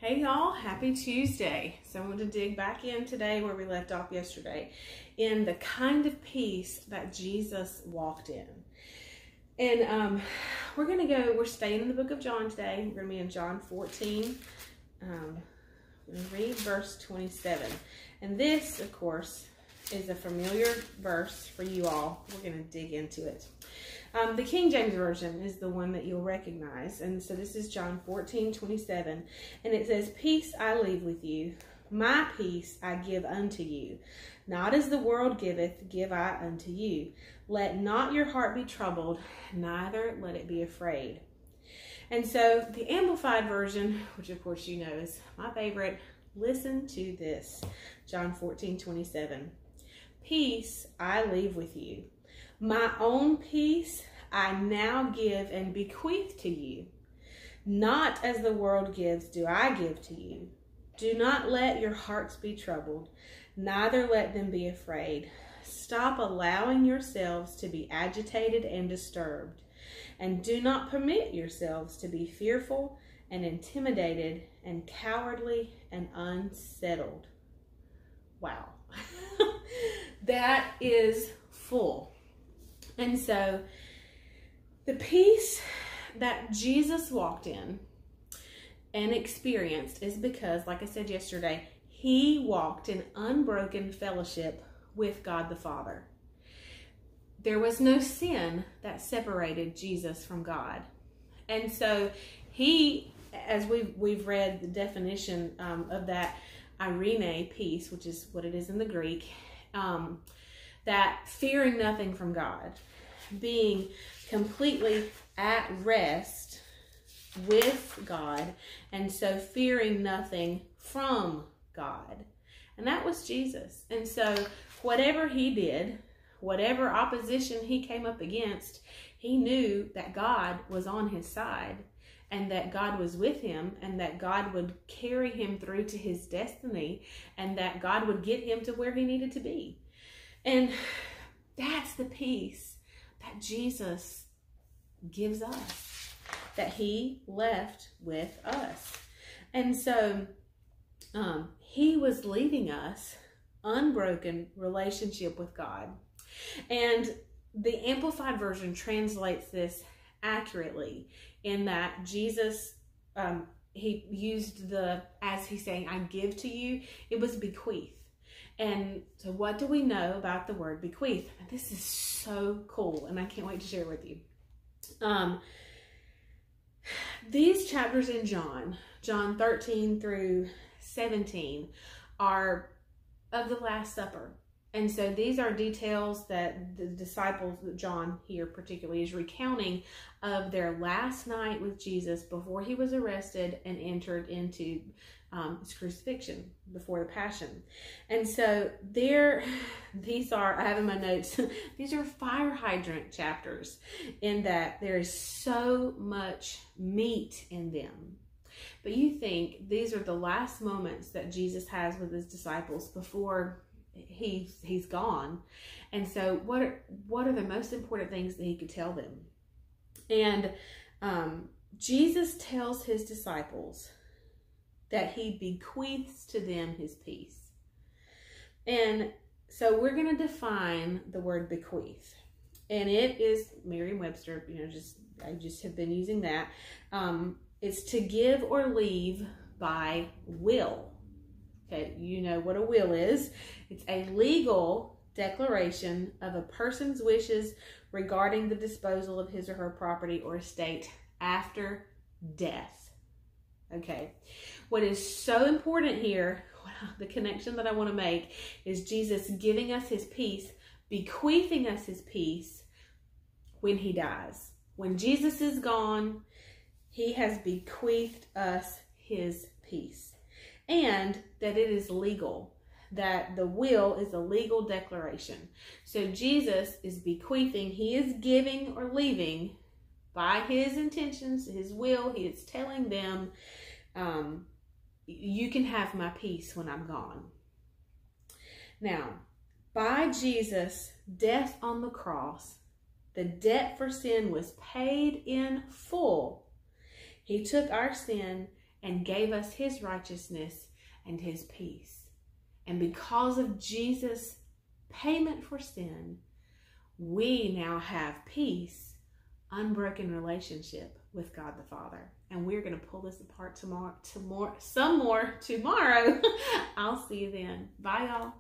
Hey y'all, happy Tuesday. So I want to dig back in today where we left off yesterday in the kind of peace that Jesus walked in. And we're staying in the book of John today. We're going to be in John 14. We're going to read verse 27. And this, of course, is a familiar verse for you all. We're going to dig into it. The King James Version is the one that you'll recognize. And so this is John 14:27. And it says, "Peace I leave with you. My peace I give unto you. Not as the world giveth, give I unto you. Let not your heart be troubled, neither let it be afraid." And so the Amplified Version, which of course you know is my favorite, listen to this. John 14:27. "Peace I leave with you. My own peace I now give and bequeath to you. Not as the world gives do I give to you. Do not let your hearts be troubled, neither let them be afraid. Stop allowing yourselves to be agitated and disturbed, and do not permit yourselves to be fearful and intimidated and cowardly and unsettled." Wow. That is full. And so the peace that Jesus walked in and experienced is because, like I said yesterday, he walked in unbroken fellowship with God the Father. There was no sin that separated Jesus from God. And so he, as we've read the definition of that eirene peace, which is what it is in the Greek, that fearing nothing from God, being completely at rest with God, and so fearing nothing from God. And that was Jesus. And so whatever he did, whatever opposition he came up against, he knew that God was on his side, and that God was with him, and that God would carry him through to his destiny, and that God would get him to where he needed to be. And that's the peace that Jesus gives us, that he left with us. And so he was leading us unbroken relationship with God. And the Amplified Version translates this accurately in that Jesus, he used as he's saying, "I give to you," it was bequeath. And so what do we know about the word bequeath? This is so cool, and I can't wait to share it with you. These chapters in John 13 through 17, are of the Last Supper. And so these are details that the disciples, John here particularly, is recounting of their last night with Jesus before he was arrested and entered into his crucifixion, before the Passion. And so these are, I have in my notes, these are fire hydrant chapters in that there is so much meat in them. But you think these are the last moments that Jesus has with his disciples before he's gone. And so what are the most important things that he could tell them? And Jesus tells his disciples that he bequeaths to them his peace. And so we're going to define the word bequeath. And it is Merriam-Webster, I just have been using that. It's to give or leave by will. Okay, you know what a will is. It's a legal declaration of a person's wishes regarding the disposal of his or her property or estate after death. Okay, what is so important here, the connection that I want to make, is Jesus giving us his peace, bequeathing us his peace when he dies. When Jesus is gone, he has bequeathed us his peace. And that it is legal, that the will is a legal declaration. So Jesus is bequeathing, he is giving or leaving by his intentions, his will. He is telling them, you can have my peace when I'm gone. Now, by Jesus' death on the cross, the debt for sin was paid in full. He took our sin and gave us his righteousness and his peace. And because of Jesus' payment for sin, we now have peace, unbroken relationship with God the Father. And we're going to pull this apart some more tomorrow. I'll see you then. Bye, y'all.